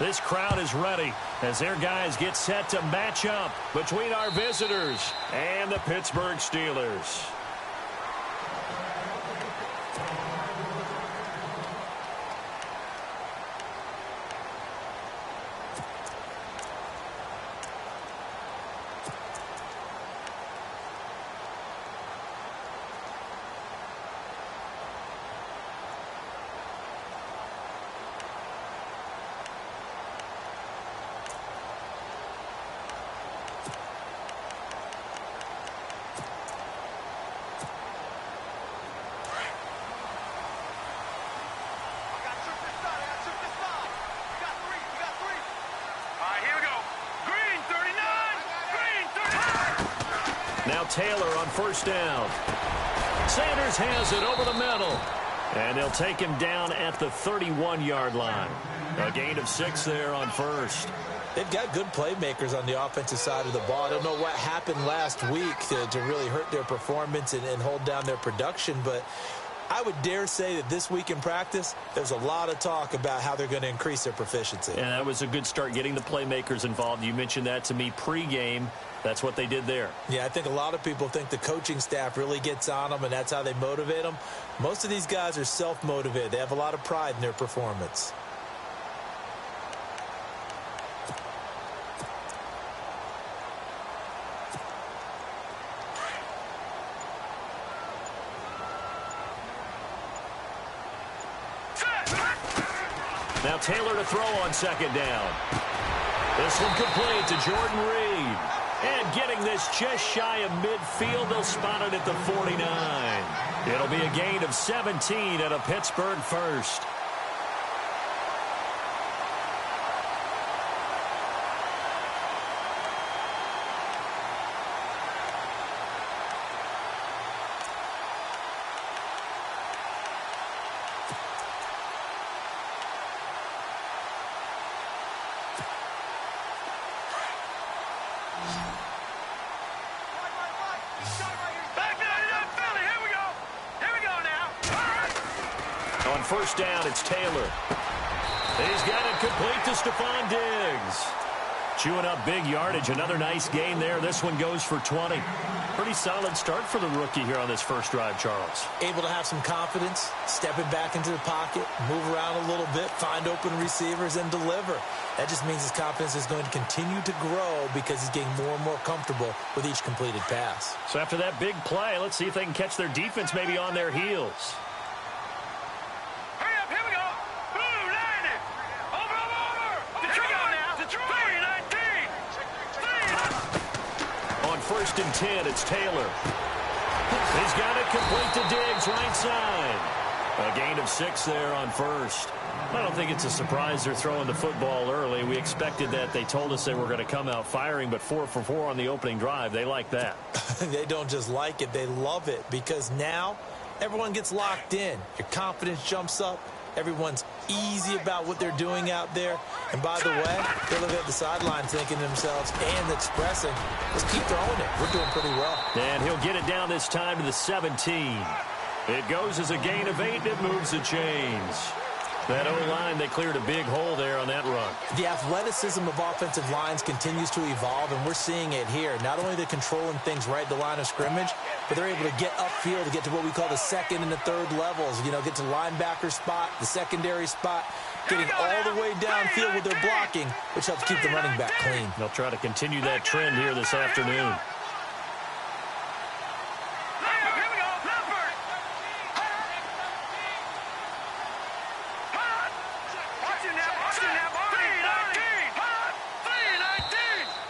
This crowd is ready as their guys get set to match up between our visitors and the Pittsburgh Steelers. Now Taylor on first down. Sanders has it over the middle. And they'll take him down at the 31-yard line. A gain of 6 there on first. They've got good playmakers on the offensive side of the ball. I don't know what happened last week to really hurt their performance and hold down their production, but I would dare say that this week in practice, there's a lot of talk about how they're going to increase their proficiency. And that was a good start, getting the playmakers involved. You mentioned that to me pregame. That's what they did there. Yeah, I think a lot of people think the coaching staff really gets on them, and that's how they motivate them. Most of these guys are self-motivated. They have a lot of pride in their performance. Now Taylor to throw on second down. This one complete to Jordan Reed. And getting this just shy of midfield, they'll spot it at the 49. It'll be a gain of 17 at a Pittsburgh first. On first down, it's Taylor. He's got it complete to Stephon Diggs. Chewing up big yardage. Another nice gain there. This one goes for 20. Pretty solid start for the rookie here on this first drive, Charles. Able to have some confidence, stepping back into the pocket, move around a little bit, find open receivers, and deliver. That just means his confidence is going to continue to grow because he's getting more and more comfortable with each completed pass. So after that big play, let's see if they can catch their defense maybe on their heels. First and 10, it's Taylor. He's got it complete to Diggs, right side. A gain of 6 there on first. I don't think it's a surprise they're throwing the football early. We expected that. They told us they were going to come out firing, but 4 for 4 on the opening drive. They like that. They don't just like it, they love it, because now everyone gets locked in. Your confidence jumps up. Everyone's easy about what they're doing out there. And by the way, they're looking at the sideline thinking to themselves and expressing, let's keep throwing it. We're doing pretty well. And he'll get it down this time to the 17. It goes as a gain of 8, and it moves the chains. That O-line, they cleared a big hole there on that run. The athleticism of offensive lines continues to evolve, and we're seeing it here. Not only are they controlling things right at the line of scrimmage, but they're able to get upfield to get to what we call the second and the third levels. You know, get to linebacker spot, the secondary spot, getting all the way downfield with their blocking, which helps keep the running back clean. They'll try to continue that trend here this afternoon.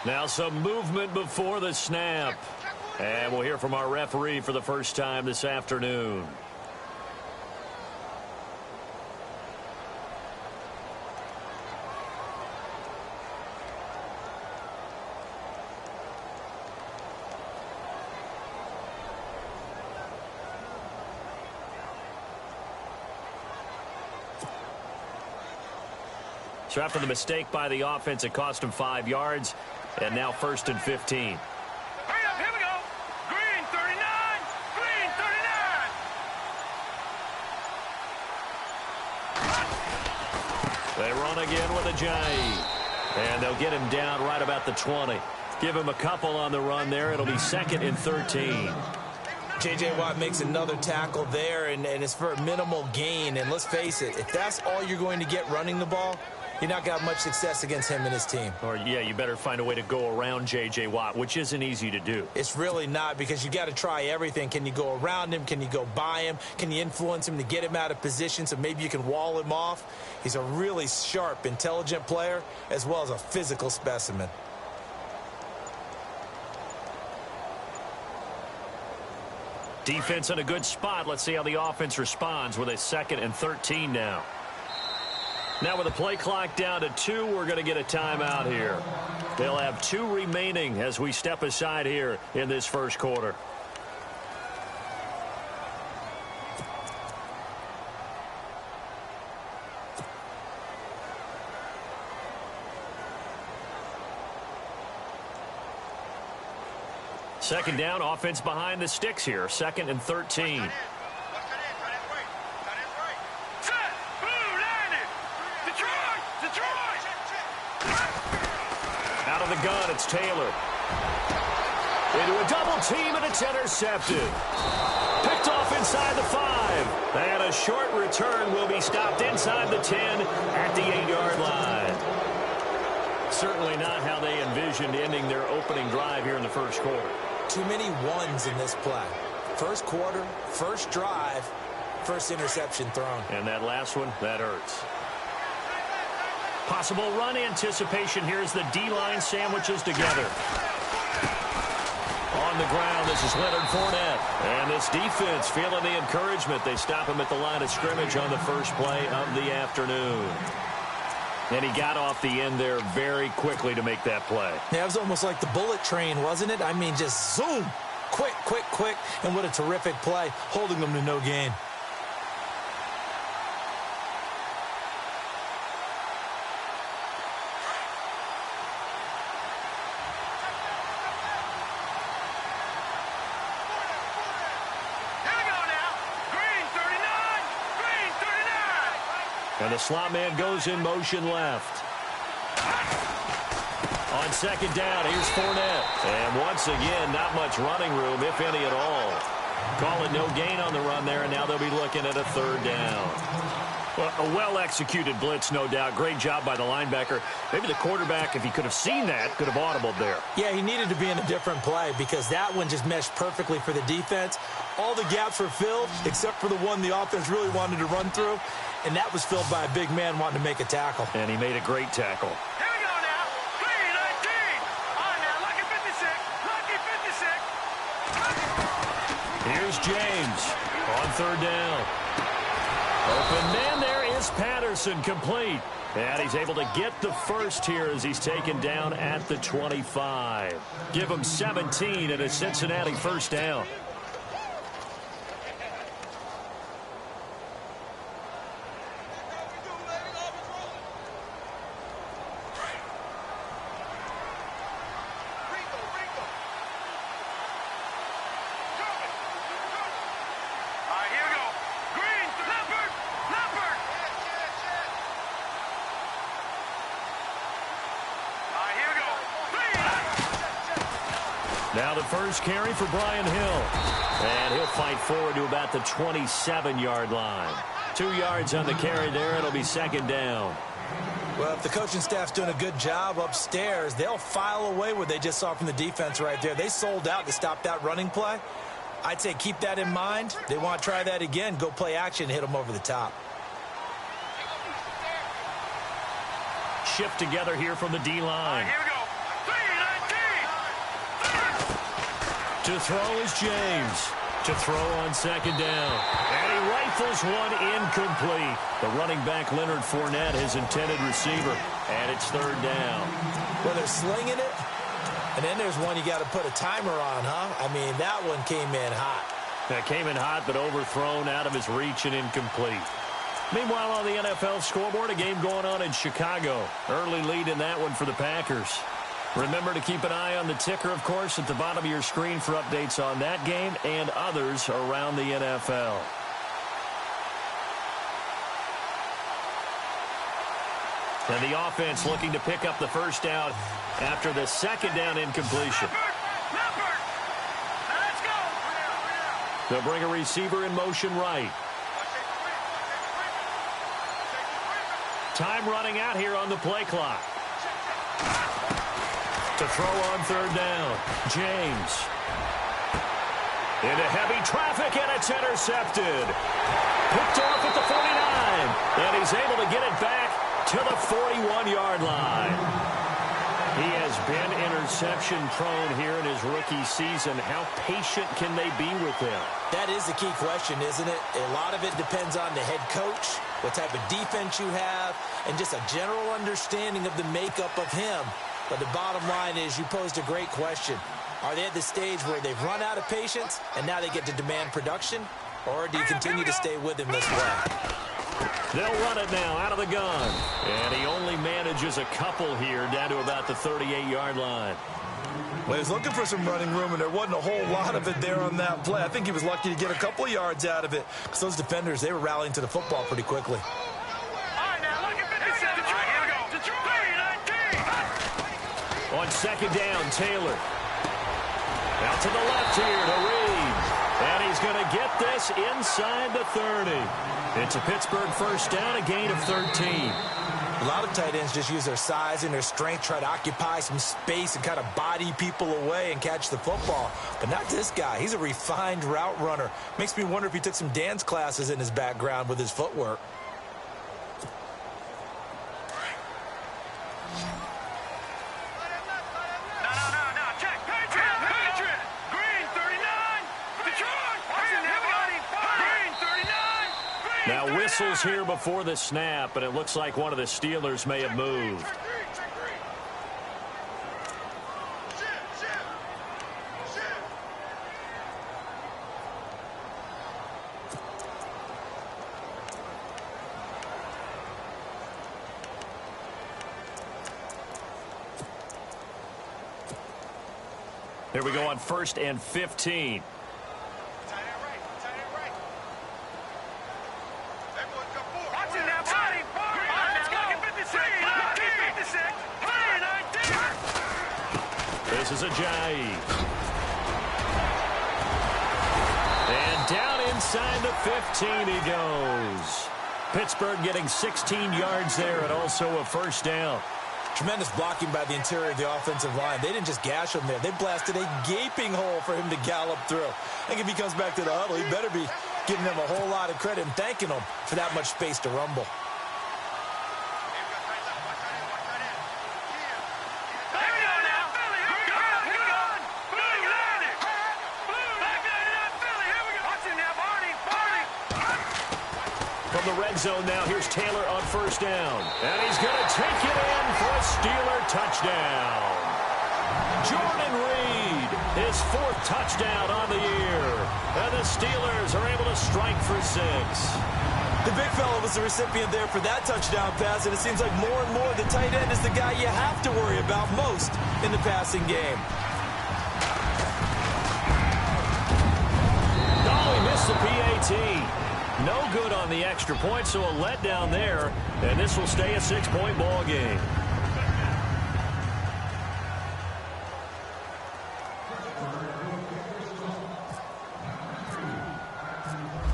Now some movement before the snap. And we'll hear from our referee for the first time this afternoon. So after the mistake by the offense, it cost him 5 yards. And now first and 15. Hurry up, here we go. Green 39. Green 39. They run again with Ajayi. And they'll get him down right about the 20. Give him a couple on the run there. It'll be 2nd and 13. J.J. Watt makes another tackle there, and it's for a minimal gain. And let's face it, if that's all you're going to get running the ball, you're not got much success against him and his team. Or, yeah, you better find a way to go around J.J. Watt, which isn't easy to do. It's really not, because you got to try everything. Can you go around him? Can you go by him? Can you influence him to get him out of position so maybe you can wall him off? He's a really sharp, intelligent player, as well as a physical specimen. Defense in a good spot. Let's see how the offense responds with a 2nd and 13 now. Now with the play clock down to 2, we're going to get a timeout here. They'll have 2 remaining as we step aside here in this first quarter. Second down, offense behind the sticks here. 2nd and 13. Out of the gun, it's Taylor. Into a double team, and it's intercepted. Picked off inside the 5. And a short return will be stopped inside the 10 at the 8-yard line. Certainly not how they envisioned ending their opening drive here in the first quarter. Too many ones in this play. First quarter, first drive, first interception thrown. And that last one, that hurts. Possible run anticipation here as the D-line sandwiches together. On the ground, this is Leonard Fournette. And this defense feeling the encouragement. They stop him at the line of scrimmage on the first play of the afternoon. And he got off the end there very quickly to make that play. Yeah, it was almost like the bullet train, wasn't it? I mean, just zoom. Quick, quick, quick. And what a terrific play, holding them to no gain. And the slot man goes in motion left. On second down, here's Fournette. And once again, not much running room, if any at all. Call it no gain on the run there, and now they'll be looking at a 3rd down. Well, a well-executed blitz, no doubt. Great job by the linebacker. Maybe the quarterback, if he could have seen that, could have audibled there. Yeah, he needed to be in a different play because that one just meshed perfectly for the defense. All the gaps were filled except for the one the offense really wanted to run through, and that was filled by a big man wanting to make a tackle. And he made a great tackle. Here we go now. 3-19. On now, lucky 56. Lucky 56. Here's James on 3rd down. Open man there is Patterson, complete. And he's able to get the first here as he's taken down at the 25. Give him 17 and a Cincinnati 1st down. Now the first carry for Brian Hill. And he'll fight forward to about the 27-yard line. 2 yards on the carry there. It'll be 2nd down. Well, if the coaching staff's doing a good job upstairs, they'll file away what they just saw from the defense right there. They sold out to stop that running play. I'd say keep that in mind. They want to try that again. Go play action, hit them over the top. Shift together here from the D-line. Here we go. 3-19. To throw is James. To throw on 2nd down. And he rifles one incomplete. The running back, Leonard Fournette, his intended receiver. And it's 3rd down. Well, they're slinging it. And then there's one you got to put a timer on, huh? I mean, that one came in hot. That came in hot, but overthrown, out of his reach and incomplete. Meanwhile, on the NFL scoreboard, a game going on in Chicago. Early lead in that one for the Packers. Remember to keep an eye on the ticker, of course, at the bottom of your screen for updates on that game and others around the NFL. And the offense looking to pick up the first down after the second down incompletion. Leopard! Now let's go! They'll bring a receiver in motion right. Time running out here on the play clock. To throw on third down, James. Into heavy traffic, and it's intercepted. Picked off at the 49, and he's able to get it back to the 41-yard line. He has been interception-prone here in his rookie season. How patient can they be with him? That is the key question, isn't it? A lot of it depends on the head coach, what type of defense you have, and just a general understanding of the makeup of him. But the bottom line is you posed a great question. Are they at the stage where they've run out of patience and now they get to demand production? Or do you continue to stay with him this way? They'll run it now out of the gun. And he only manages a couple here down to about the 38-yard line. Well, he was looking for some running room, and there wasn't a whole lot of it there on that play. I think he was lucky to get a couple of yards out of it because those defenders, they were rallying to the football pretty quickly. All right, now look at 57. All right, here we go. Detroit! 19! On second down, Taylor. Out to the left here to Reed. And he's going to get this inside the 30. It's a Pittsburgh first down, a gain of 13. A lot of tight ends just use their size and their strength, try to occupy some space and kind of body people away and catch the football. But not this guy. He's a refined route runner. Makes me wonder if he took some dance classes in his background with his footwork. No. Check. Patriot. Green, 39. Detroit. Green, 39. Now whistles here before the snap, and it looks like one of the Steelers may have moved. Here we go on 1st and 15. This is Ajayi. And down inside the 15 he goes. Pittsburgh getting 16 yards there and also a first down. Tremendous blocking by the interior of the offensive line. They didn't just gash him there. They blasted a gaping hole for him to gallop through. I think if he comes back to the huddle, he better be giving them a whole lot of credit and thanking them for that much space to rumble. From the red zone now, here's Taylor on first down. And he's going to take it in for a Steeler touchdown. Jordan Reed, his 4th touchdown on the year. And the Steelers are able to strike for 6. The big fella was the recipient there for that touchdown pass, and it seems like more and more the tight end is the guy you have to worry about most in the passing game. Oh, he missed the PAT. No good on the extra point, so a letdown there, and this will stay a 6-point ball game.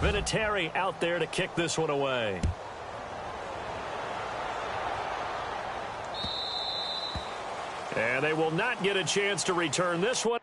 Vinatieri out there to kick this one away. And they will not get a chance to return this one.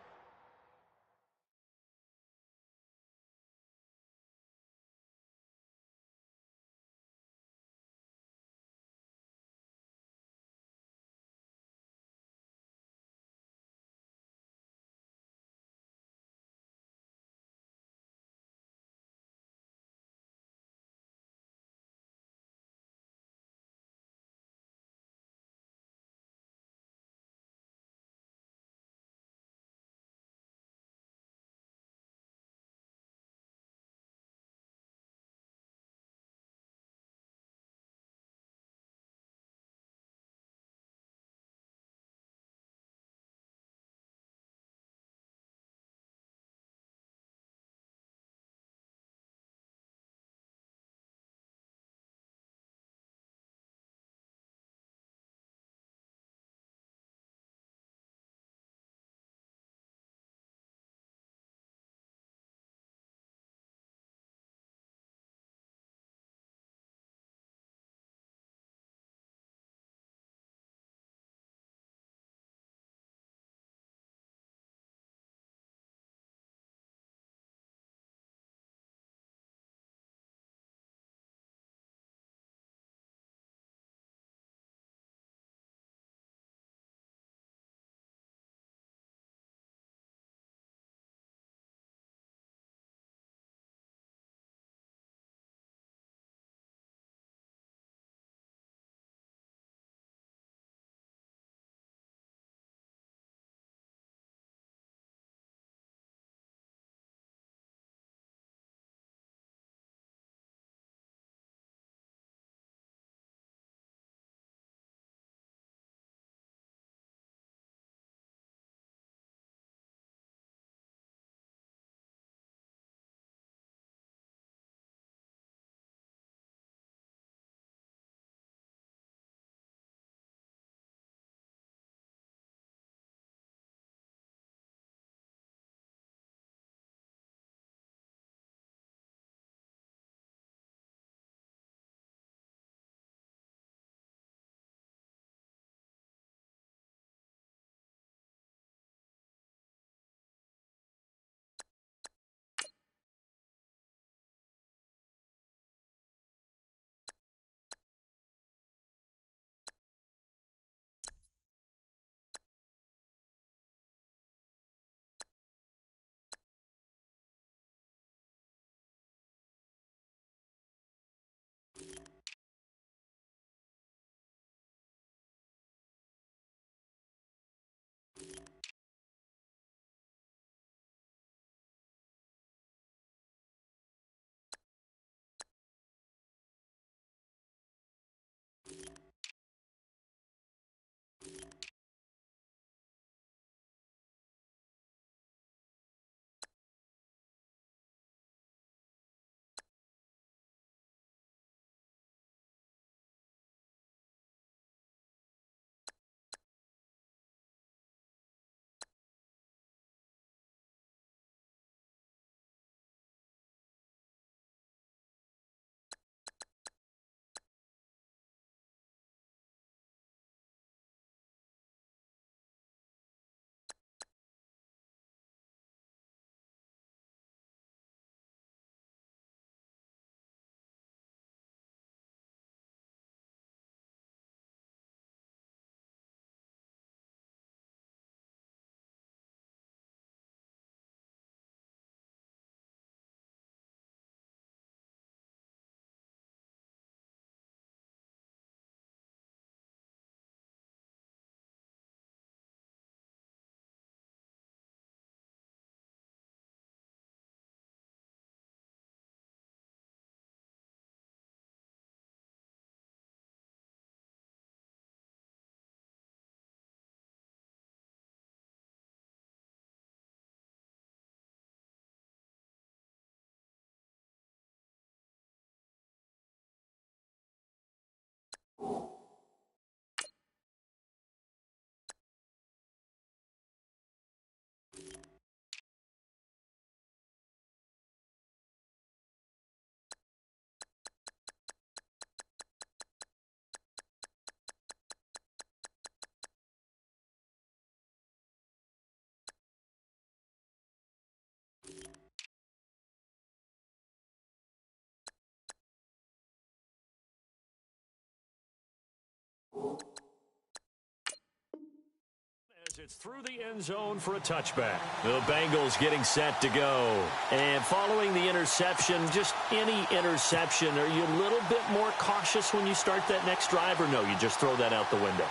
As it's through the end zone for a touchback. The Bengals getting set to go. And following the interception, just any interception, are you a little bit more cautious when you start that next drive, or no, you just throw that out the window?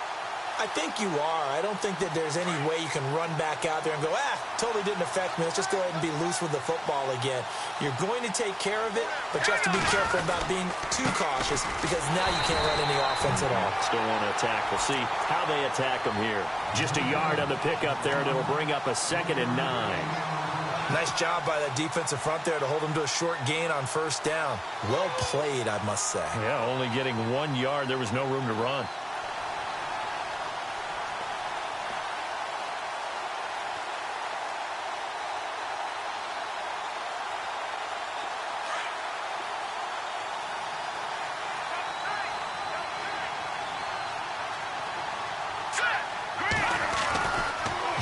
I think you are. I don't think that there's any way you can run back out there and go, totally didn't affect me. Let's just go ahead and be loose with the football again. You're going to take care of it, but you have to be careful about being too cautious because now you can't run any offense at all. Still want to attack. We'll see how they attack them here. Just a yard on the pickup there, and it'll bring up a 2nd and 9. Nice job by that defensive front there to hold them to a short gain on first down. Well played, I must say. Yeah, only getting 1 yard. There was no room to run.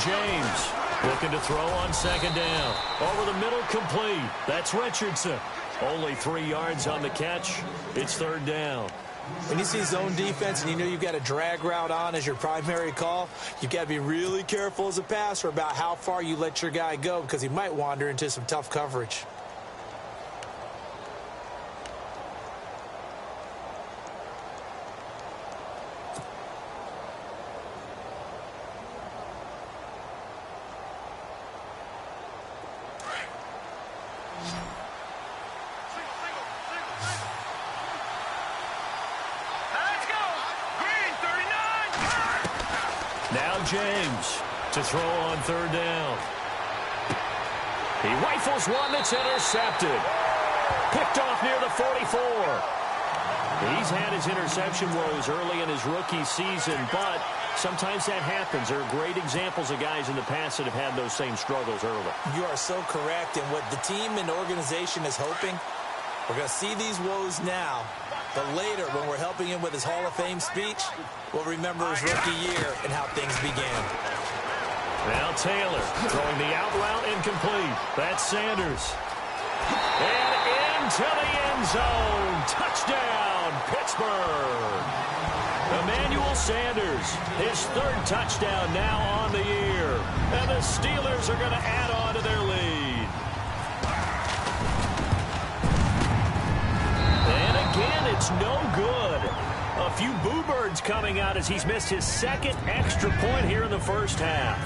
James looking to throw on 2nd down. Over the middle, complete. That's Richardson. Only 3 yards on the catch. It's 3rd down. When you see zone defense and you know you've got a drag route on as your primary call, you've got to be really careful as a passer about how far you let your guy go because he might wander into some tough coverage. Now James to throw on 3rd down. He rifles one that's intercepted. Picked off near the 44. He's had his interception woes early in his rookie season, but sometimes that happens. There are great examples of guys in the past that have had those same struggles early. You are so correct, and what the team and organization is hoping, we're going to see these woes now, but later when we're helping him with his Hall of Fame speech, we'll remember his rookie year and how things began. Now Taylor throwing the out route incomplete. That's Sanders. And into the end zone. Touchdown, Pittsburgh. Emmanuel Sanders, his 3rd touchdown now on the year. And the Steelers are going to add on to their lead. And again, it's no good. A few boo birds coming out as he's missed his 2nd extra point here in the first half.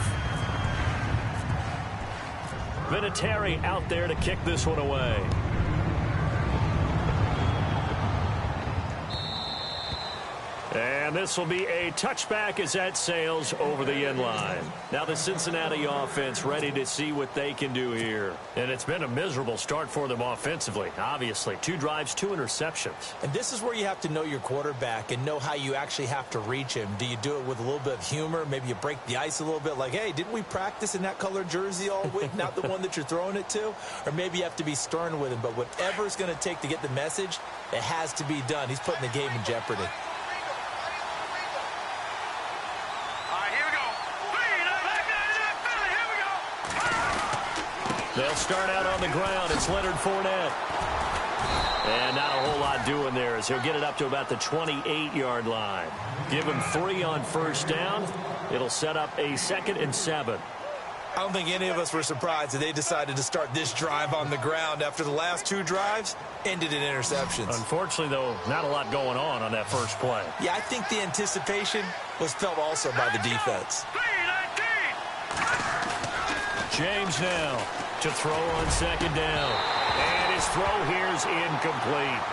Vinatieri out there to kick this one away. And this will be a touchback as that sails over the end line. Now the Cincinnati offense ready to see what they can do here. And it's been a miserable start for them offensively, obviously. 2 drives, 2 interceptions. And this is where you have to know your quarterback and know how you actually have to reach him. Do you do it with a little bit of humor? Maybe you break the ice a little bit like, hey, didn't we practice in that colored jersey all week? Not the one that you're throwing it to? Or maybe you have to be stern with him. But whatever it's going to take to get the message, it has to be done. He's putting the game in jeopardy. They'll start out on the ground. It's Leonard Fournette. And not a whole lot doing there as he'll get it up to about the 28-yard line. Give him 3 on first down. It'll set up a 2nd and 7. I don't think any of us were surprised that they decided to start this drive on the ground after the last 2 drives ended in interceptions. Unfortunately, though, not a lot going on that first play. Yeah, I think the anticipation was felt also by the defense. James now to throw on 2nd down. And his throw here is incomplete.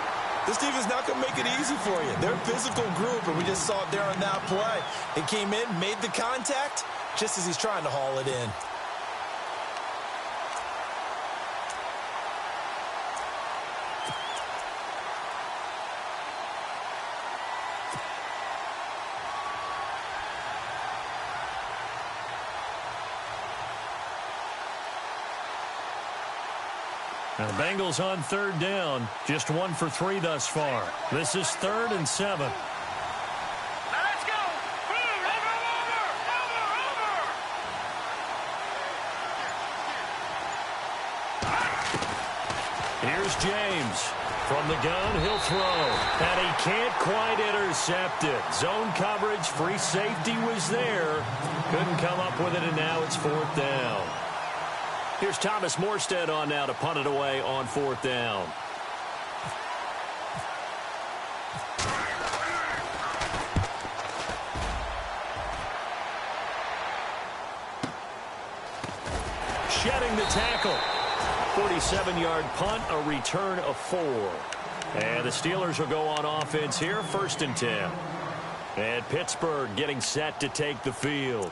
This team is not going to make it easy for you. They're a physical group, and we just saw it there on that play. They came in, made the contact, just as he's trying to haul it in. Now the Bengals on third down. Just 1 for 3 thus far. This is 3rd and 7. Now let's go. Over. Here's James. From the gun, he'll throw. And he can't quite intercept it. Zone coverage, free safety was there. Couldn't come up with it, and now it's 4th down. Here's Thomas Morstead on now to punt it away on 4th down. Shedding the tackle. 47-yard punt, a return of 4. And the Steelers will go on offense here, 1st and 10. And Pittsburgh getting set to take the field.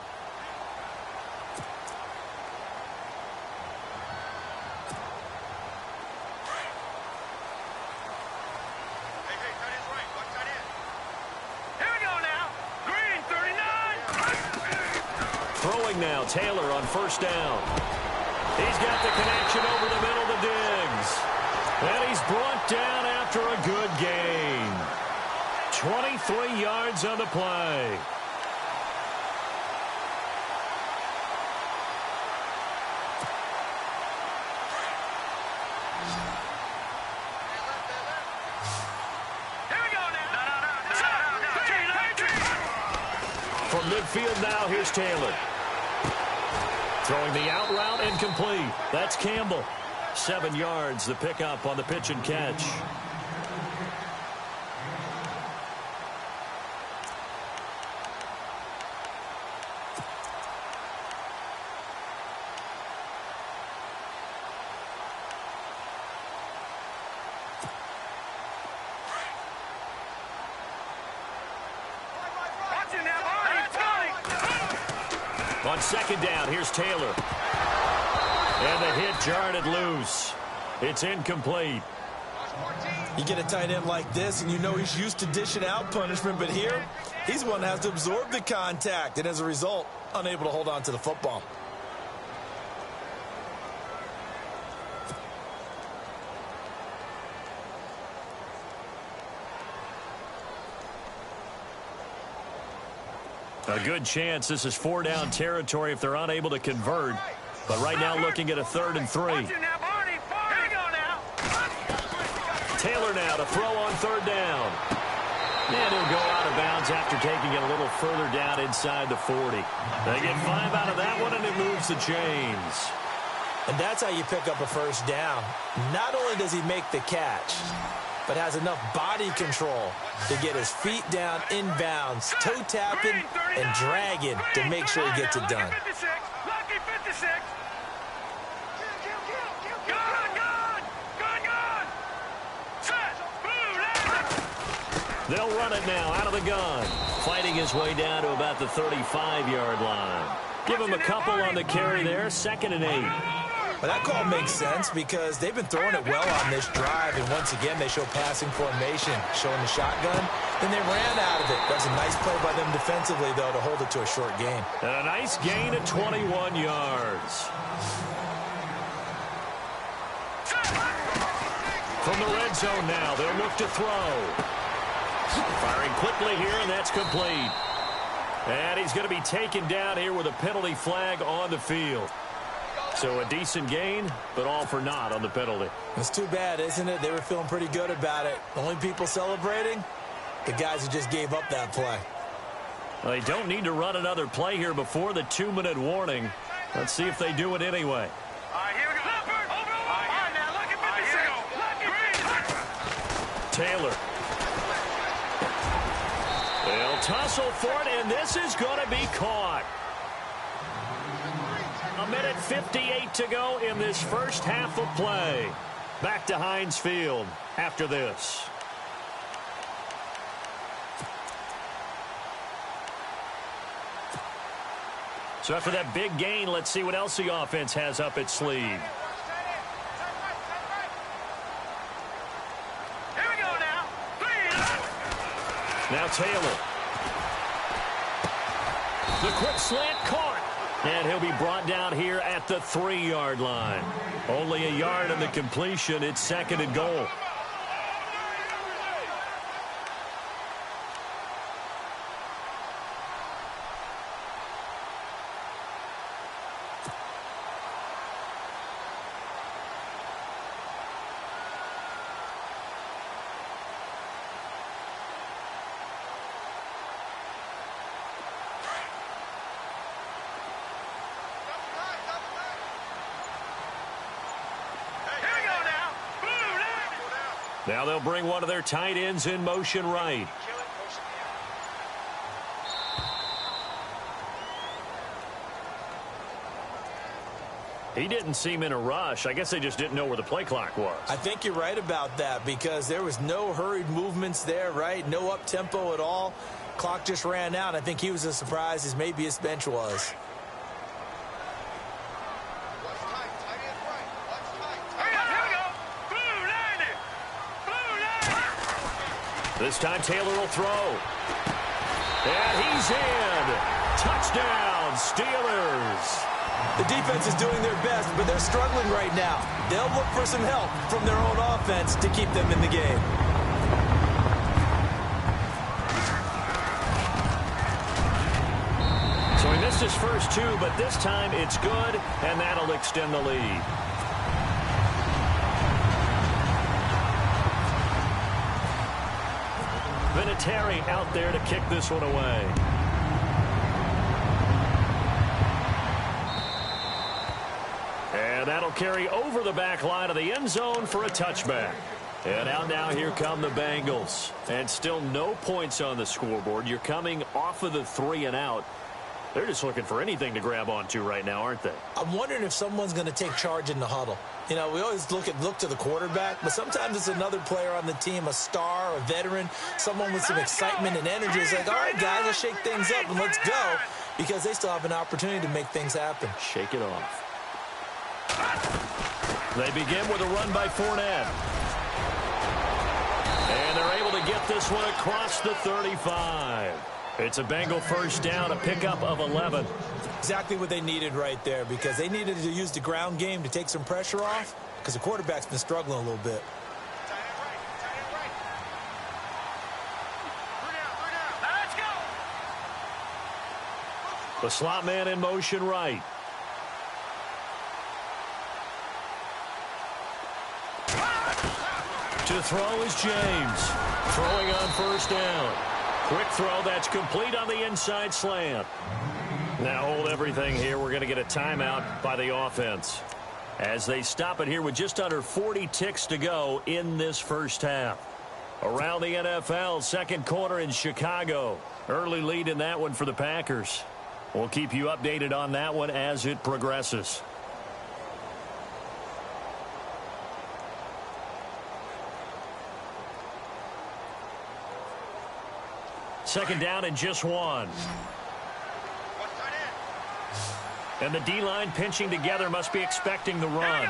Throwing now, Taylor on 1st down. He's got the connection over the middle to Diggs. And he's brought down after a good gain. 23 yards on the play. From midfield now, here's Taylor. Throwing the out route incomplete. That's Campbell. 7 yards, the pickup on the pitch and catch. On 2nd down, here's Taylor. And the hit jarred it loose. It's incomplete. You get a tight end like this, and you know he's used to dishing out punishment, but here, he's the one that has to absorb the contact, and as a result, unable to hold on to the football. A good chance this is 4-down territory if they're unable to convert. But right now looking at a 3rd and 3. Taylor now to throw on 3rd down. And he'll go out of bounds after taking it a little further down inside the 40. They get 5 out of that one, and it moves the chains. And that's how you pick up a 1st down. Not only does he make the catch, but has enough body control to get his feet down inbounds, toe tapping and dragging to make sure he gets it done. Lucky 56. They'll run it now out of the gun. Fighting his way down to about the 35-yard line. Give him a couple on the carry there. 2nd and 8. Well, that call makes sense because they've been throwing it well on this drive, and once again they show passing formation, showing the shotgun. Then they ran out of it. That's a nice play by them defensively, though, to hold it to a short gain. And a nice gain of 21 yards. From the red zone now, they'll look to throw. Firing quickly here, and that's complete. And he's going to be taken down here with a penalty flag on the field. So a decent gain, but all for naught on the penalty. It's too bad, isn't it? They were feeling pretty good about it. Only people celebrating, the guys who just gave up that play. Well, they don't need to run another play here before the 2-minute warning. Let's see if they do it anyway. All right, here we go. All right, now look at 56. Taylor. They'll tussle for it, and this is going to be caught. 1:58 to go in this first half of play. Back to Heinz Field after this. So after that big gain, let's see what else the offense has up its sleeve. Here we go now. Now Taylor. The quick slant caught. And he'll be brought down here at the 3-yard line. Only a yard on the completion. It's 2nd and goal. Now they'll bring one of their tight ends in motion right. He didn't seem in a rush. I guess they just didn't know where the play clock was. I think you're right about that because there was no hurried movements there, right? No up-tempo at all. Clock just ran out. I think he was as surprised as maybe his bench was. This time Taylor will throw. And he's in. Touchdown, Steelers. The defense is doing their best, but they're struggling right now. They'll look for some help from their own offense to keep them in the game. So he missed his first 2, but this time it's good, and that'll extend the lead. Vinatieri out there to kick this one away. And that'll carry over the back line of the end zone for a touchback. And out now, here come the Bengals. And still no points on the scoreboard. You're coming off of the 3 and out. They're just looking for anything to grab onto right now, aren't they? I'm wondering if someone's going to take charge in the huddle. You know, we always look to the quarterback, but sometimes it's another player on the team, a star, a veteran, someone with some excitement and energy. It's like, all right, guys, let's shake things up and let's go, because they still have an opportunity to make things happen. Shake it off. They begin with a run by Fournette. And they're able to get this one across the 35. It's a Bengal first down, a pickup of 11. Exactly what they needed right there, because they needed to use the ground game to take some pressure off, because the quarterback's been struggling a little bit. Let's go. The slot man in motion right. To throw is James. Throwing on first down. Quick throw that's complete on the inside slant. Now hold everything here. We're going to get a timeout by the offense as they stop it here with just under 40 ticks to go in this first half. Around the NFL, second quarter in Chicago. Early lead in that one for the Packers. We'll keep you updated on that one as it progresses. Second down and just 1. And the D-line pinching together, must be expecting the run.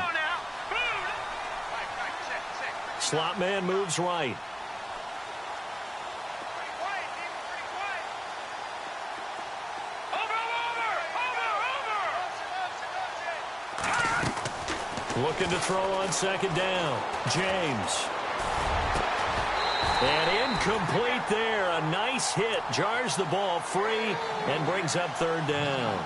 Slot man moves right. Looking to throw on second down. James. And incomplete there. A nice hit. Jars the ball free and brings up third down.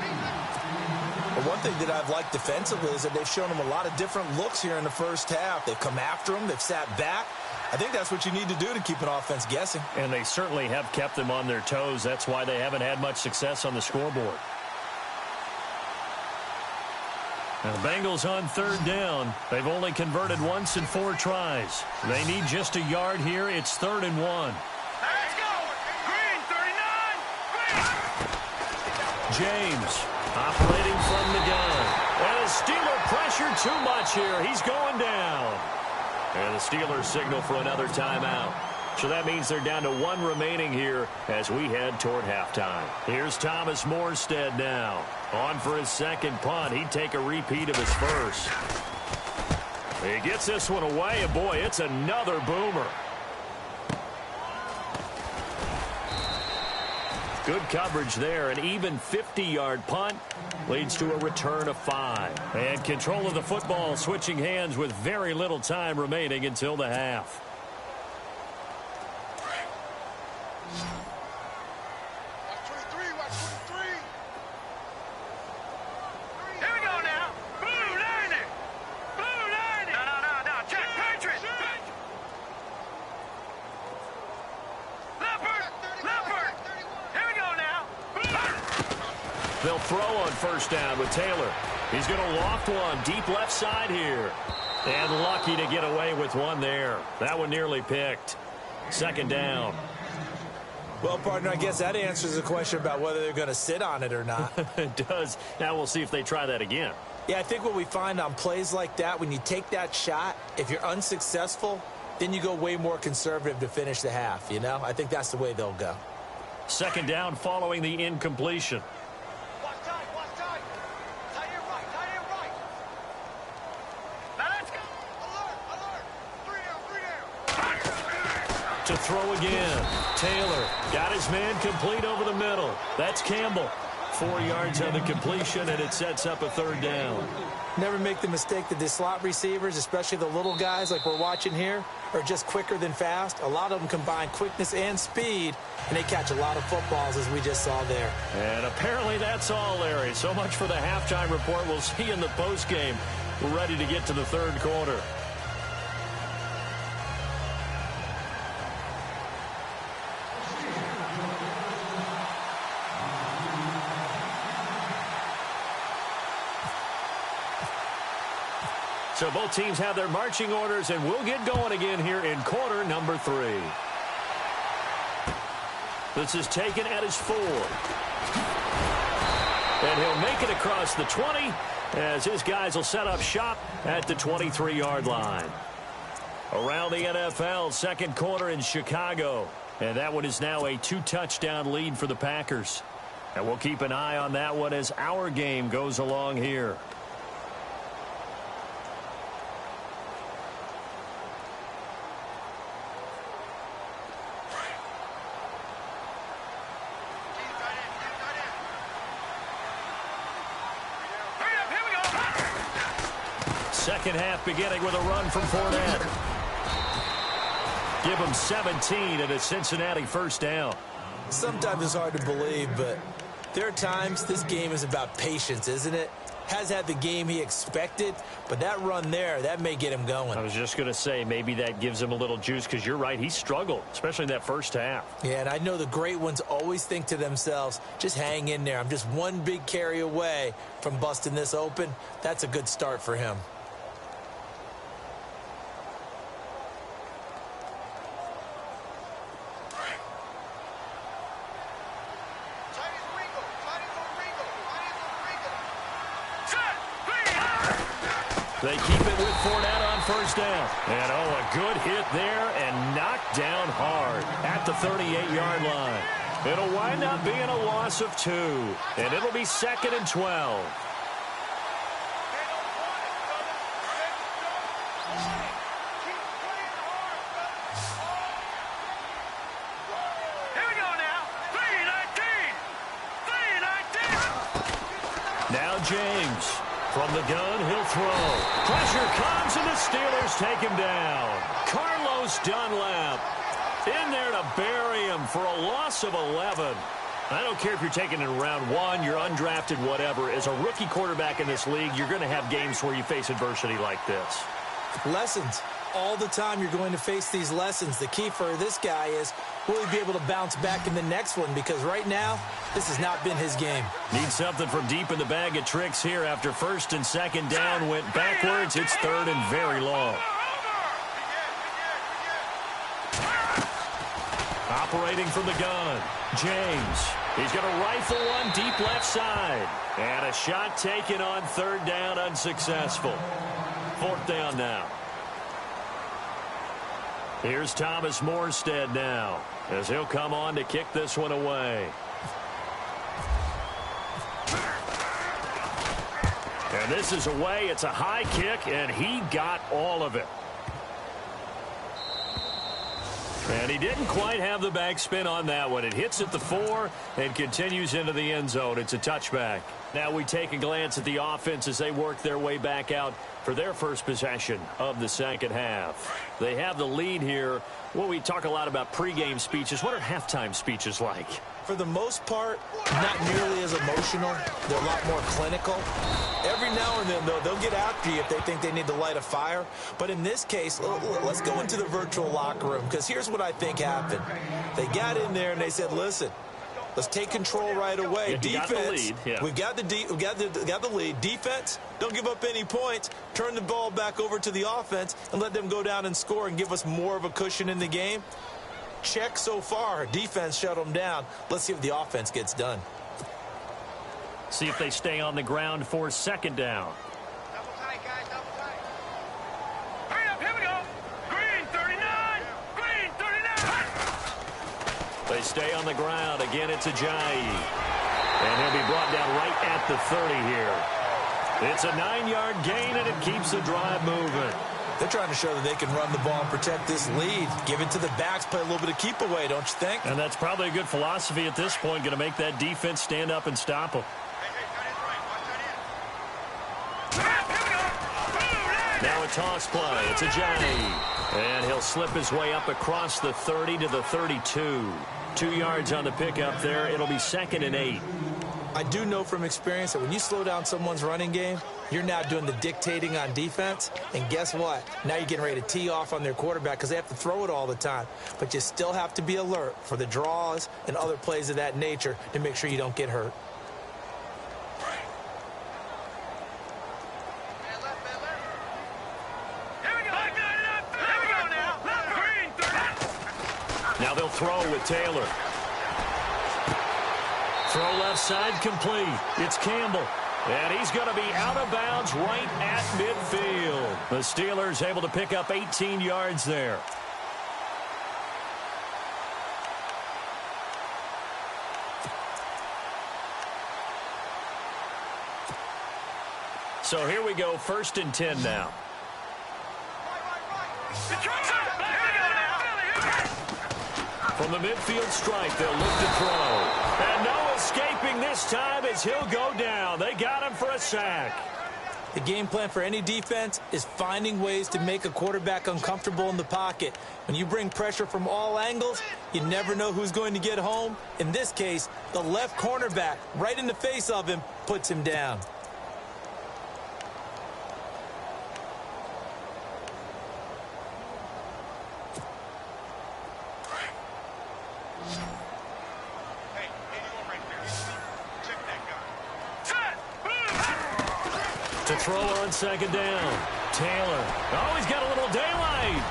Well, one thing that I've liked defensively is that they've shown them a lot of different looks here in the first half. They've come after them. They've sat back. I think that's what you need to do to keep an offense guessing. And they certainly have kept them on their toes. That's why they haven't had much success on the scoreboard. Now the Bengals on third down. They've only converted once in 4 tries. They need just a yard here. It's 3rd and 1. Let's go. Green, 39. Green. James operating from the gun. And the Steeler pressure too much here. He's going down. And the Steelers signal for another timeout. So that means they're down to 1 remaining here as we head toward halftime. Here's Thomas Morstead now. On for his second punt. He'd take a repeat of his first. He gets this one away, and boy, it's another boomer. Good coverage there. An even 50-yard punt leads to a return of 5. And control of the football switching hands with very little time remaining until the half. They'll throw on first down with Taylor. He's going to loft one deep left side here. And lucky to get away with one there. That one nearly picked. Second down. Well, partner, I guess that answers the question about whether they're going to sit on it or not. It does. Now we'll see if they try that again. Yeah, I think what we find on plays like that, when you take that shot, if you're unsuccessful, then you go way more conservative to finish the half, you know? I think that's the way they'll go. Second down following the incompletion. To throw again. Taylor got his man complete over the middle. That's Campbell. 4 yards on the completion, and it sets up a third down. Never make the mistake that the slot receivers, especially the little guys like we're watching here, are just quicker than fast. A lot of them combine quickness and speed, and they catch a lot of footballs, as we just saw there. And apparently that's all, Larry. So much for the halftime report. We'll see you in the postgame. We're ready to get to the third quarter. So both teams have their marching orders, and we'll get going again here in quarter number 3. This is taken at his 4. And he'll make it across the 20 as his guys will set up shop at the 23-yard line. Around the NFL, second quarter in Chicago. And that one is now a 2-touchdown lead for the Packers. And we'll keep an eye on that one as our game goes along here. Second half beginning with a run from Fournette. Give him 17 and a Cincinnati first down. Sometimes it's hard to believe, but there are times this game is about patience, isn't it? Has had the game he expected, but that run there, that may get him going. I was just going to say, maybe that gives him a little juice, because you're right, he struggled, especially in that first half. Yeah, and I know the great ones always think to themselves, just hang in there. I'm just one big carry away from busting this open. That's a good start for him. They keep it with Fournette on first down. And, a good hit there and knocked down hard at the 38-yard line. It'll wind up being a loss of 2, and it'll be 2nd and 12. Here we go now. 3-19. Now James. From the gun, he'll throw. Pressure comes, and the Steelers take him down. Carlos Dunlap in there to bury him for a loss of 11. I don't care if you're taking it in round 1, you're undrafted, whatever. As a rookie quarterback in this league, you're going to have games where you face adversity like this. Lessons. All the time you're going to face these lessons. The key for this guy is, will he be able to bounce back in the next one? Because right now, this has not been his game. Need something from deep in the bag of tricks here after first and second down went backwards. It's third and very long. Operating from the gun, James. He's going to rifle one deep left side. And a shot taken on third down, unsuccessful. Fourth down now. Here's Thomas Morstead now, as he'll come on to kick this one away. And this is away. It's a high kick, and he got all of it. And he didn't quite have the backspin on that one. It hits at the 4 and continues into the end zone. It's a touchback. Now we take a glance at the offense as they work their way back out for their first possession of the second half. They have the lead here. Well, we talk a lot about pregame speeches. What are halftime speeches like? For the most part, not nearly as emotional. They're a lot more clinical. Every now and then, though, they'll get after you if they think they need to light a fire. But in this case, let's go into the virtual locker room, because here's what I think happened. They got in there and they said, listen, let's take control right away. Yeah, defense, we've got the lead. Defense, don't give up any points. Turn the ball back over to the offense and let them go down and score and give us more of a cushion in the game. Check so far. Defense shut them down. Let's see if the offense gets done. See if they stay on the ground for second down. Double tight, guys, double tight. Hurry up, here we go. Green 39. Green 39. They stay on the ground. Again, it's Ajayi. And he'll be brought down right at the 30 here. It's a 9-yard gain, and it keeps the drive moving. They're trying to show that they can run the ball and protect this lead. Give it to the backs, play a little bit of keep away, don't you think? And that's probably a good philosophy at this point, going to make that defense stand up and stop them. Now a toss play. It's Ajayi. And he'll slip his way up across the 30 to the 32. 2 yards on the pickup there. It'll be 2nd and 8. I do know from experience that when you slow down someone's running game, you're now doing the dictating on defense. And guess what? Now you're getting ready to tee off on their quarterback because they have to throw it all the time. But you still have to be alert for the draws and other plays of that nature to make sure you don't get hurt. Now they'll throw with Taylor. Throw left side complete. It's Campbell. And he's going to be out of bounds right at midfield. The Steelers able to pick up 18 yards there. So here we go, 1st and 10 now. From the midfield stripe, they'll look to throw. And no escaping this time as he'll go down. They got him for a sack. The game plan for any defense is finding ways to make a quarterback uncomfortable in the pocket. When you bring pressure from all angles, you never know who's going to get home. In this case, the left cornerback, right in the face of him, puts him down. To throw on 2nd down. Taylor. Oh, he's got a little daylight.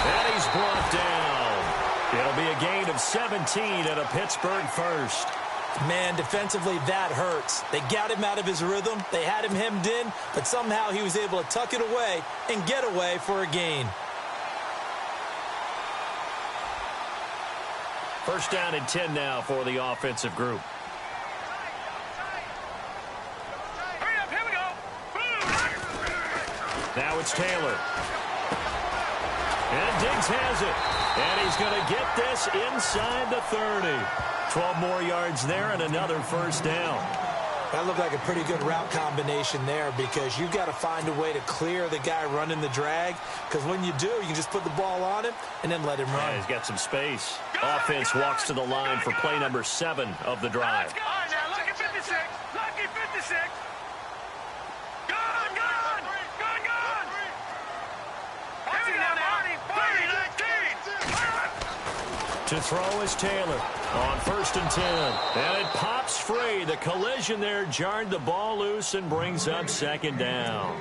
And he's brought down. It'll be a gain of 17 and a Pittsburgh first. Man, defensively, that hurts. They got him out of his rhythm. They had him hemmed in, but somehow he was able to tuck it away and get away for a gain. 1st down and 10 now for the offensive group. Now it's Taylor. And Diggs has it. And he's going to get this inside the 30. 12 more yards there and another 1st down. That looked like a pretty good route combination there because you've got to find a way to clear the guy running the drag. Because when you do, you can just put the ball on him and then let him run. Yeah, he's got some space. Offense walks to the line for play number 7 of the drive. All right, now, lucky 56. Lucky 56. To throw is Taylor on 1st and 10. And it pops free. The collision there jarred the ball loose and brings up 2nd down.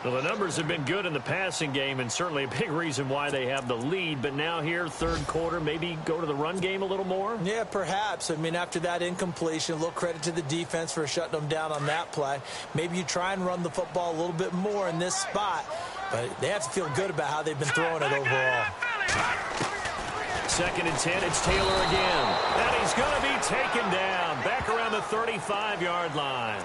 Well, the numbers have been good in the passing game and certainly a big reason why they have the lead. But now here, 3rd quarter, maybe go to the run game a little more? Yeah, perhaps. I mean, after that incompletion, a little credit to the defense for shutting them down on that play. Maybe you try and run the football a little bit more in this spot. But they have to feel good about how they've been throwing it overall. 2nd and 10, it's Taylor again. And he's going to be taken down back around the 35-yard line.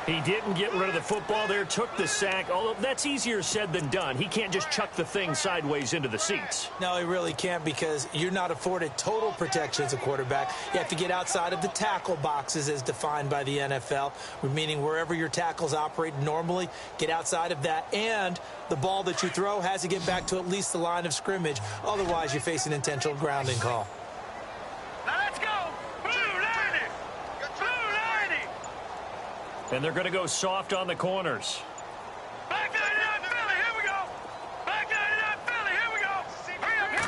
He didn't get rid of the football there, took the sack, although that's easier said than done. He can't just chuck the thing sideways into the seats. No, he really can't, because you're not afforded total protection as a quarterback. You have to get outside of the tackle boxes as defined by the NFL, meaning wherever your tackles operate normally, get outside of that, and the ball that you throw has to get back to at least the line of scrimmage. Otherwise, you're facing intentional grounding call. Now let's go. Blue 90. Blue 90. And they're going to go soft on the corners. Back 99 Philly. Here we go. Back 99 Philly. Here we go. Hurry up. Here we go.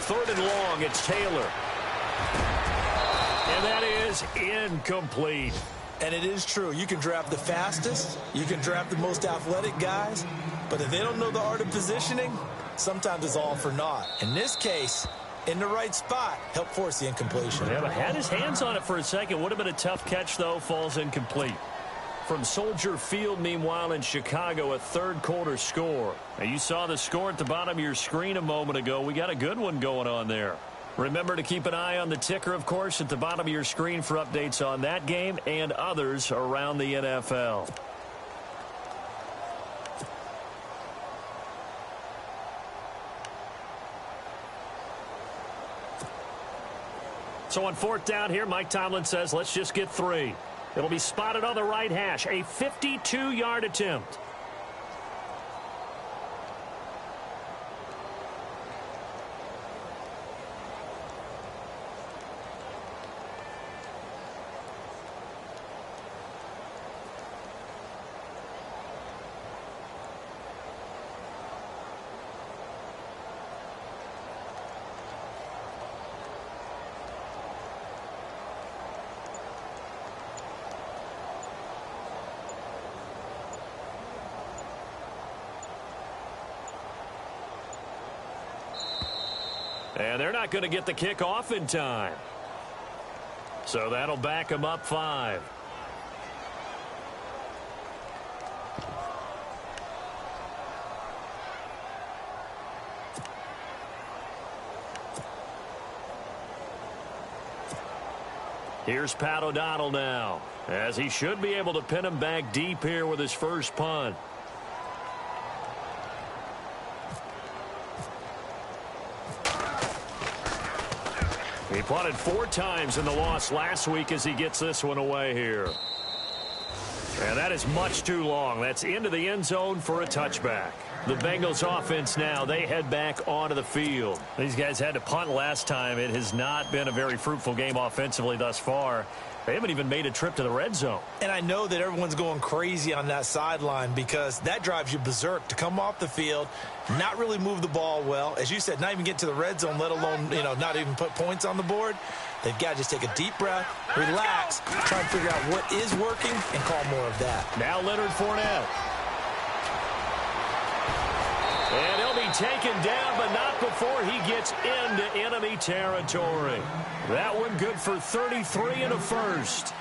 Third and long, it's Taylor. And that is incomplete. And it is true. You can draft the fastest, you can draft the most athletic guys, but if they don't know the art of positioning, sometimes it's all for naught. In this case, in the right spot, help force the incompletion. Yeah, but had his hands on it for a second. Would have been a tough catch, though. Falls incomplete. From Soldier Field, meanwhile, in Chicago, a third-quarter score. Now, you saw the score at the bottom of your screen a moment ago. We got a good one going on there. Remember to keep an eye on the ticker, of course, at the bottom of your screen for updates on that game and others around the NFL. So on fourth down here, Mike Tomlin says, let's just get 3. It'll be spotted on the right hash, a 52-yard attempt. And they're not going to get the kick off in time. So that'll back them up 5. Here's Pat O'Donnell now, as he should be able to pin him back deep here with his first punt. He punted 4 times in the loss last week as he gets this one away here. And that is much too long. That's into the end zone for a touchback. The Bengals offense now, they head back onto the field. These guys had to punt last time. It has not been a very fruitful game offensively thus far. They haven't even made a trip to the red zone. And I know that everyone's going crazy on that sideline because that drives you berserk to come off the field, not really move the ball well. As you said, not even get to the red zone, let alone, not even put points on the board. They've got to just take a deep breath, relax, try and figure out what is working, and call more of that. Now Leonard Fournette. And he'll be taken down, but not before he gets into enemy territory. That one good for 33 and a first.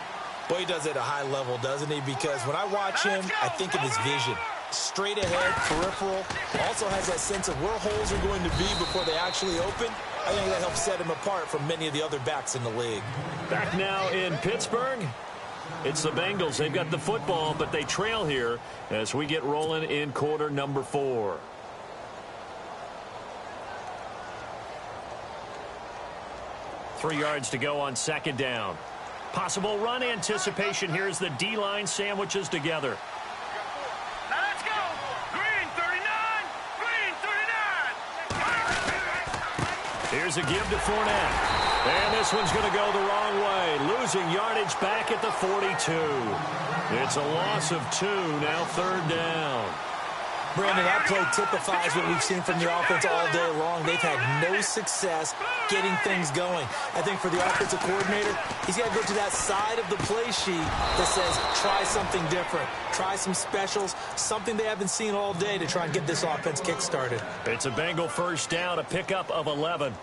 Boy, he does it at a high level, doesn't he? Because when I watch him, I think of his vision. Straight ahead, peripheral. Also has that sense of where holes are going to be before they actually open. I think that helps set him apart from many of the other backs in the league. Back now in Pittsburgh. It's the Bengals. They've got the football, but they trail here as we get rolling in quarter number 4. Three yards to go on second down. Possible run anticipation here as the D-line sandwiches together. Now let's go. Green 39. Green 39. Here's a give to Fournette. And this one's going to go the wrong way. Losing yardage back at the 42. It's a loss of 2, now third down. Brandon, that play typifies what we've seen from the offense all day long. They've had no success getting things going. I think for the offensive coordinator, he's got to go to that side of the play sheet that says, try something different. Try some specials, something they haven't seen all day to try and get this offense kick-started. It's a Bengal first down, a pickup of 11.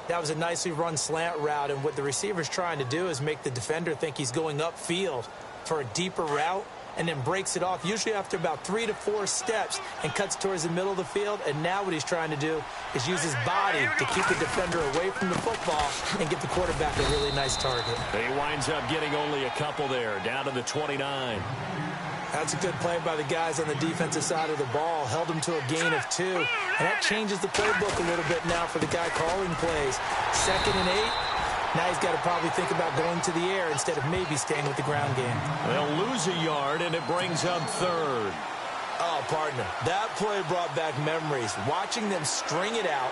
That was a nicely run slant route, and what the receiver's trying to do is make the defender think he's going upfield for a deeper route. and then breaks it off, usually after about 3 to 4 steps, and cuts towards the middle of the field. And now what he's trying to do is use his body to keep the defender away from the football and get the quarterback a really nice target. He winds up getting only a couple there, down to the 29. That's a good play by the guys on the defensive side of the ball. Held him to a gain of 2. And that changes the playbook a little bit now for the guy calling plays. 2nd and 8. Now he's got to probably think about going to the air instead of maybe staying with the ground game. They'll lose a yard, and it brings up 3rd. Oh, partner, that play brought back memories. Watching them string it out,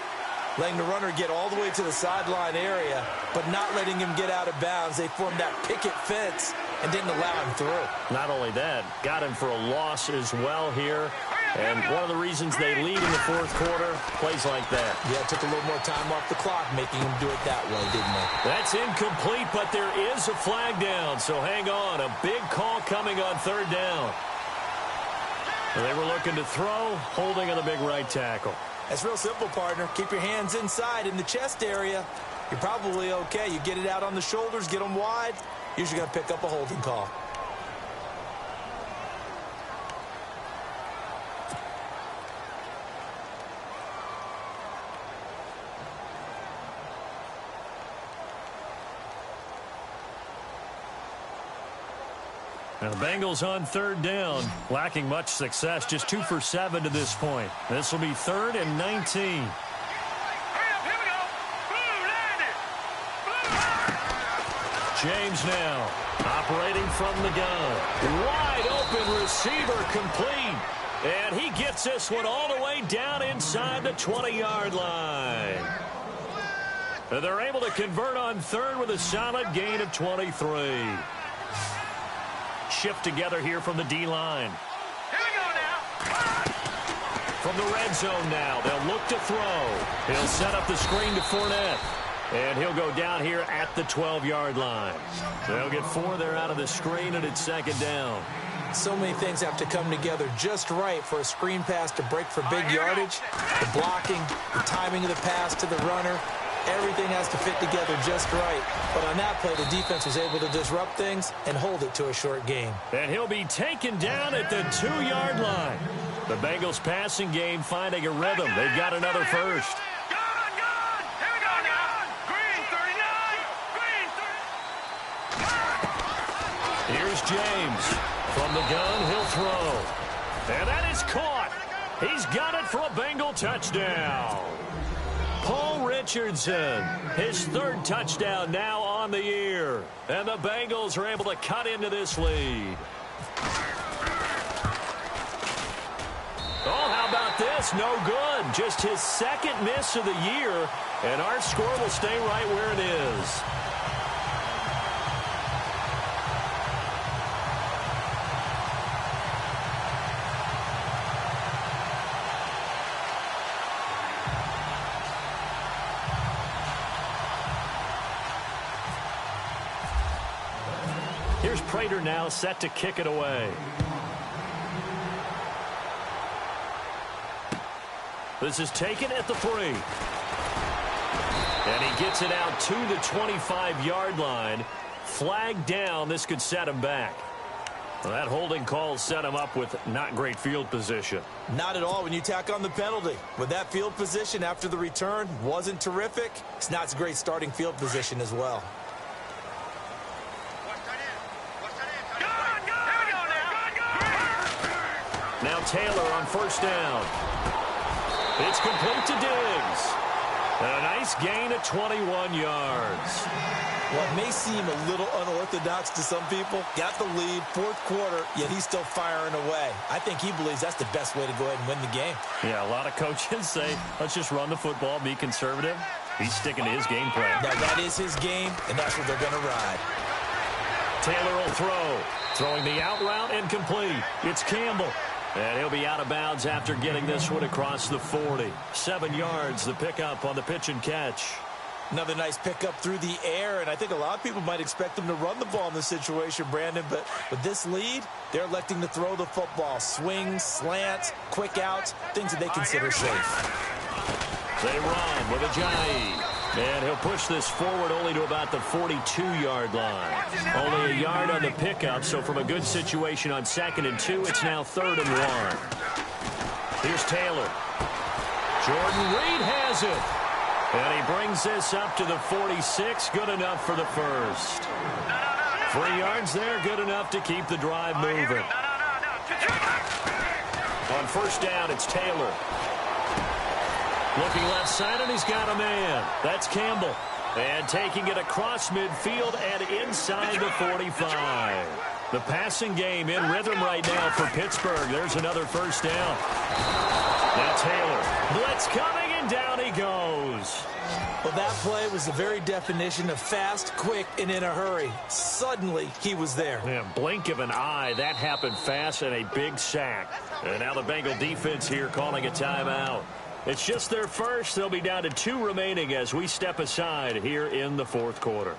letting the runner get all the way to the sideline area, but not letting him get out of bounds. They formed that picket fence and didn't allow him through. Not only that, got him for a loss as well here. And one of the reasons they lead in the 4th quarter, plays like that. Yeah, it took a little more time off the clock, making him do it that way, didn't they? That's incomplete, but there is a flag down, so hang on. A big call coming on 3rd down. They were looking to throw, holding on the big right tackle. That's real simple, partner. Keep your hands inside in the chest area. You're probably okay. You get it out on the shoulders, get them wide. Usually going to pick up a holding call. Now the Bengals on 3rd down, lacking much success, just 2 for 7 to this point. This will be 3rd and 19. Hurry up, here we go. Blue landed. Blue. James now operating from the gun. Wide open receiver complete. And he gets this one all the way down inside the 20-yard line. And they're able to convert on 3rd with a solid gain of 23. Shift together here from the D-line. Here we go now. From the red zone now, they'll look to throw. He'll set up the screen to Fournette. And he'll go down here at the 12-yard line. They'll get 4 there out of the screen, and it's 2nd down. So many things have to come together just right for a screen pass to break for big yardage. The blocking, the timing of the pass to the runner, everything has to fit together just right. But on that play, the defense was able to disrupt things and hold it to a short game. And he'll be taken down at the 2-yard line. The Bengals passing game finding a rhythm. They've got another first. Gone. Here we go now. Green 39. Green 30. Here's James. From the gun, he'll throw. And that is caught. He's got it for a Bengal touchdown. Paul Richardson, his 3rd touchdown now on the year. And the Bengals are able to cut into this lead. Oh, how about this? No good. Just his 2nd miss of the year. And our score will stay right where it is. Here's Prater now set to kick it away. This is taken at the 3. And he gets it out to the 25-yard line. Flag down. This could set him back. Well, that holding call set him up with not great field position. Not at all when you tack on the penalty. With that field position after the return wasn't terrific. It's not a great starting field position as well. Now Taylor on 1st down. It's complete to Diggs. And a nice gain of 21 yards. What may seem a little unorthodox to some people, got the lead, 4th quarter, yet he's still firing away. I think he believes that's the best way to go ahead and win the game. Yeah, a lot of coaches say, let's just run the football, be conservative. He's sticking to his game plan. Now, that is his game, and that's what they're going to ride. Taylor will throw. Throwing the out route incomplete. It's Campbell. And he'll be out of bounds after getting this one across the 40. 7 yards, the pickup on the pitch and catch. Another nice pickup through the air, and I think a lot of people might expect them to run the ball in this situation, Brandon, but with this lead, they're electing to throw the football. Swings, slants, quick outs, things that they consider safe. They run with Ajayi. And he'll push this forward only to about the 42-yard line. Only a yard on the pickup, so from a good situation on 2nd and 2, it's now 3rd and 1. Here's Taylor. Jordan Reed has it. And he brings this up to the 46. Good enough for the first. 3 yards there, good enough to keep the drive moving. On 1st down, it's Taylor. Looking left side, and he's got a man. That's Campbell. And taking it across midfield and inside the 45. The passing game in rhythm right now for Pittsburgh. There's another 1st down. Now Taylor. Blitz coming, and down he goes. Well, that play was the very definition of fast, quick, and in a hurry. Suddenly, he was there. Yeah, blink of an eye. That happened fast, and a big sack. And now the Bengal defense here calling a timeout. It's just their first. They'll be down to 2 remaining as we step aside here in the 4th quarter.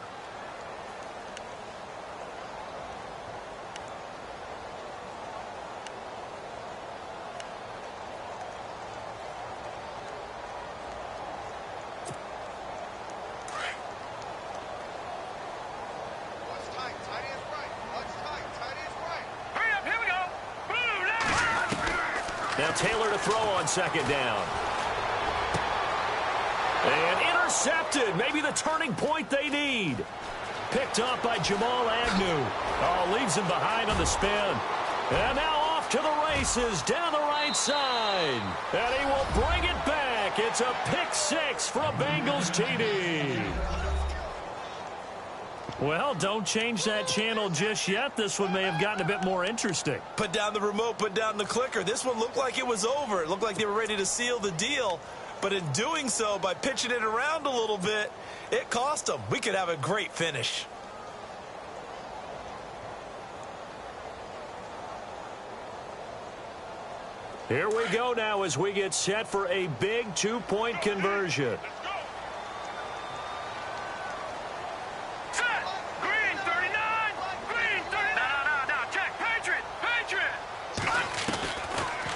Now Taylor to throw on 2nd down. And intercepted. Maybe the turning point they need. Picked up by Jamal Agnew. Oh, leaves him behind on the spin. And now off to the races down the right side. And he will bring it back. It's a pick 6 for a Bengals TD. Well, don't change that channel just yet. This one may have gotten a bit more interesting. Put down the remote, put down the clicker. This one looked like it was over. It looked like they were ready to seal the deal. But in doing so, by pitching it around a little bit, it cost them. We could have a great finish. Here we go now as we get set for a big 2-point conversion.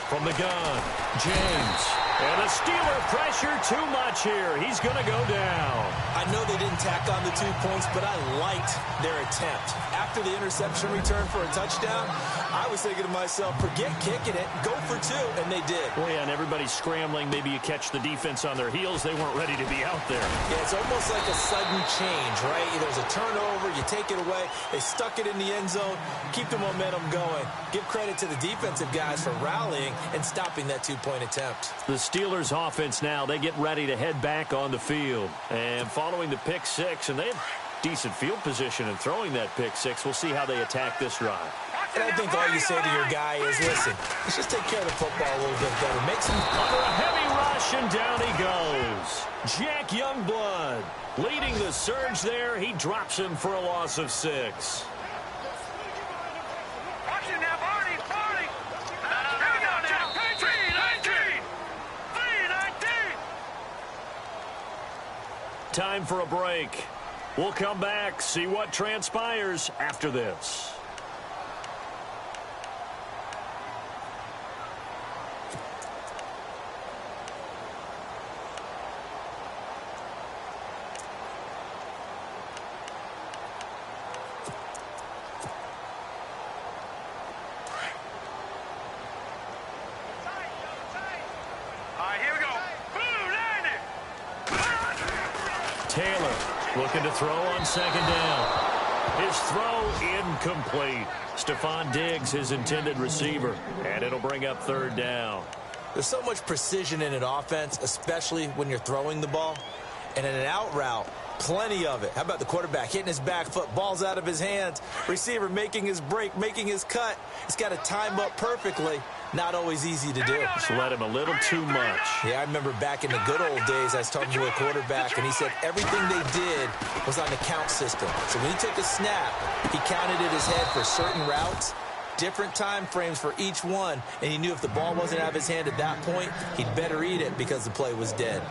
From the gun, James. And the Steeler pressure too much here. He's going to go down. I know they didn't tack on the 2 points, but I liked their attempt. After the interception return for a touchdown, I was thinking to myself, forget kicking it, go for 2, and they did. Well, yeah, and everybody's scrambling. Maybe you catch the defense on their heels. They weren't ready to be out there. Yeah, it's almost like a sudden change, right? There's a turnover, you take it away. They stuck it in the end zone, keep the momentum going. Give credit to the defensive guys for rallying and stopping that 2-point attempt. The Steelers offense now, they get ready to head back on the field. And following the pick 6, and they have decent field position in throwing that pick 6. We'll see how they attack this drive. And I think all you say to your guy is, listen, let's just take care of the football a little bit better. Make some... Under a heavy rush, and down he goes. Jack Youngblood leading the surge there. He drops him for a loss of 6. Time for a break. We'll come back, see what transpires after this. Taylor looking to throw on 2nd down. His throw incomplete. Stephon Diggs, his intended receiver. And it'll bring up 3rd down. There's so much precision in an offense, especially when you're throwing the ball. And in an out route, plenty of it. How about the quarterback hitting his back foot, ball's out of his hands, receiver making his break, making his cut. He's got to time up perfectly. Not always easy to do. Just let him a little too much. Yeah, I remember back in the good old days, I was talking to a quarterback, and he said everything they did was on the count system. So when he took a snap, he counted in his head for certain routes, different time frames for each one, and he knew if the ball wasn't out of his hand at that point, he'd better eat it because the play was dead.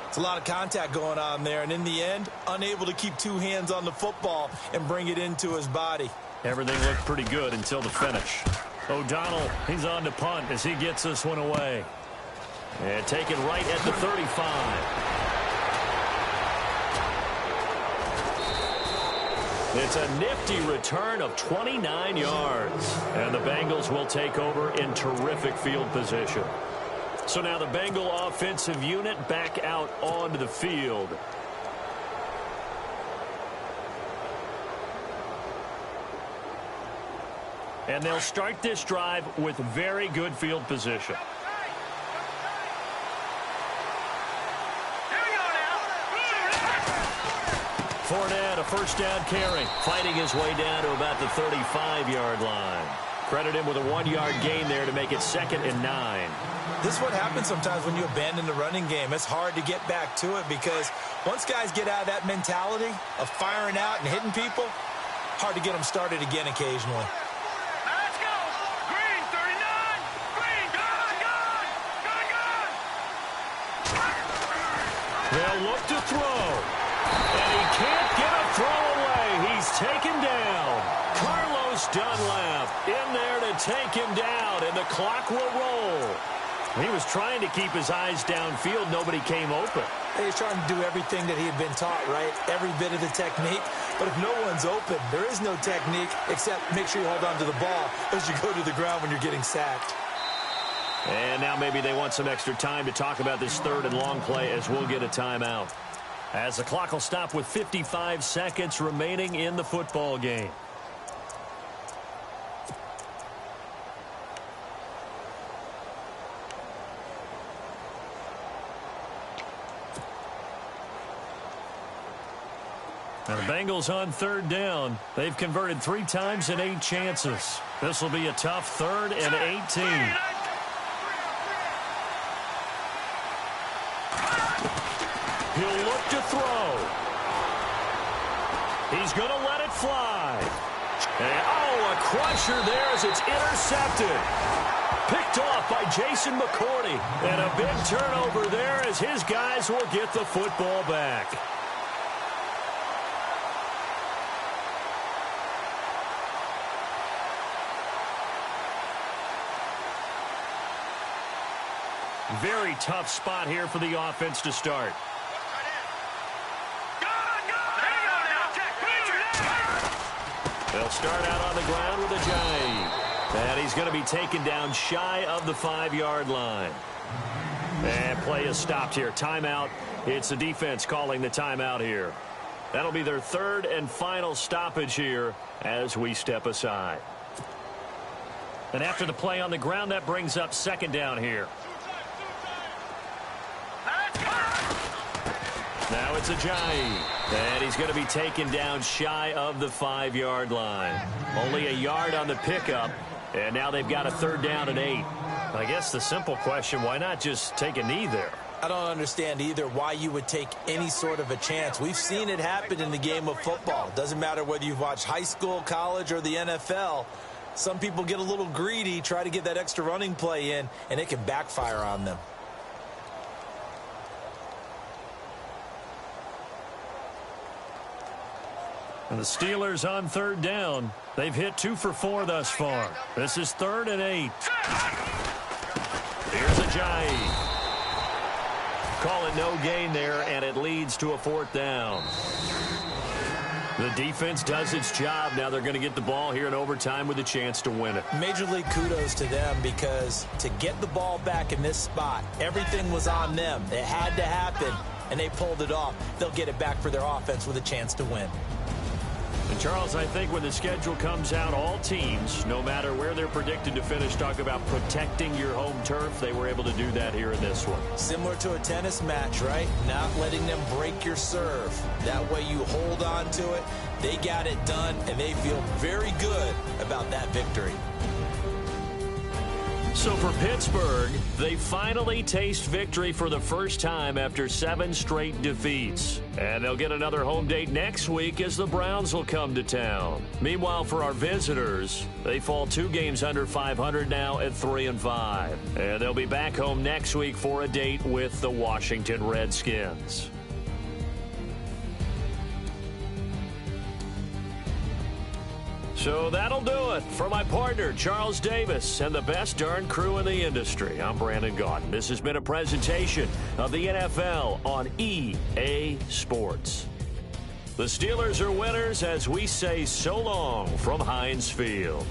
It's a lot of contact going on there, and in the end, unable to keep 2 hands on the football and bring it into his body. Everything looked pretty good until the finish. O'Donnell, he's on to punt as he gets this one away. And taken right at the 35. It's a nifty return of 29 yards. And the Bengals will take over in terrific field position. So now the Bengal offensive unit back out onto the field. And they'll start this drive with very good field position. Fournette, a first down carry, fighting his way down to about the 35-yard line. Credit him with a 1-yard gain there to make it 2nd and 9. This is what happens sometimes when you abandon the running game. It's hard to get back to it because once guys get out of that mentality of firing out and hitting people, hard to get them started again occasionally. Let's go. Green, 39. Green, gun. They'll look to throw. And he can't get a throw away. He's taken down. Carlos Dunlap in there to take him down, and the clock will roll. He was trying to keep his eyes downfield. Nobody came open. He's trying to do everything that he had been taught, right? Every bit of the technique. But if no one's open, there is no technique except make sure you hold on to the ball as you go to the ground when you're getting sacked. And now maybe they want some extra time to talk about this 3rd and long play as we'll get a timeout. As the clock will stop with 55 seconds remaining in the football game. Now the Bengals on 3rd down. They've converted 3 times in 8 chances. This will be a tough 3rd and 18. He'll look to throw. He's going to let it fly. And, oh, a crusher there as it's intercepted. Picked off by Jason McCourty. And a big turnover there as his guys will get the football back. Very tough spot here for the offense to start. They'll start out on the ground with a jive. And he's going to be taken down shy of the 5-yard line. And play is stopped here. Timeout. It's the defense calling the timeout here. That'll be their 3rd and final stoppage here as we step aside. And after the play on the ground, that brings up 2nd down here. Now it's a jive. And he's going to be taken down shy of the 5-yard line. Only a yard on the pickup. And now they've got a 3rd down and 8. I guess the simple question, why not just take a knee there? I don't understand either why you would take any sort of a chance. We've seen it happen in the game of football. It doesn't matter whether you've watched high school, college, or the NFL. Some people get a little greedy, try to get that extra running play in, and it can backfire on them. And the Steelers on 3rd down. They've hit 2 for 4 thus far. This is 3rd and 8. Here's a jive. Call it no gain there, and it leads to a 4th down. The defense does its job. Now they're going to get the ball here in overtime with a chance to win it. Major league kudos to them because to get the ball back in this spot, everything was on them. It had to happen, and they pulled it off. They'll get it back for their offense with a chance to win. And Charles, I think when the schedule comes out, all teams, no matter where they're predicted to finish, talk about protecting your home turf. They were able to do that here in this one. Similar to a tennis match, right? Not letting them break your serve. That way you hold on to it. They got it done, and they feel very good about that victory. So for Pittsburgh, they finally taste victory for the first time after 7 straight defeats. And they'll get another home date next week as the Browns will come to town. Meanwhile, for our visitors, they fall 2 games under 500 now at 3-5. And they'll be back home next week for a date with the Washington Redskins. So that'll do it for my partner, Charles Davis, and the best darn crew in the industry. I'm Brandon Gaudin. This has been a presentation of the NFL on EA Sports. The Steelers are winners as we say so long from Heinz Field.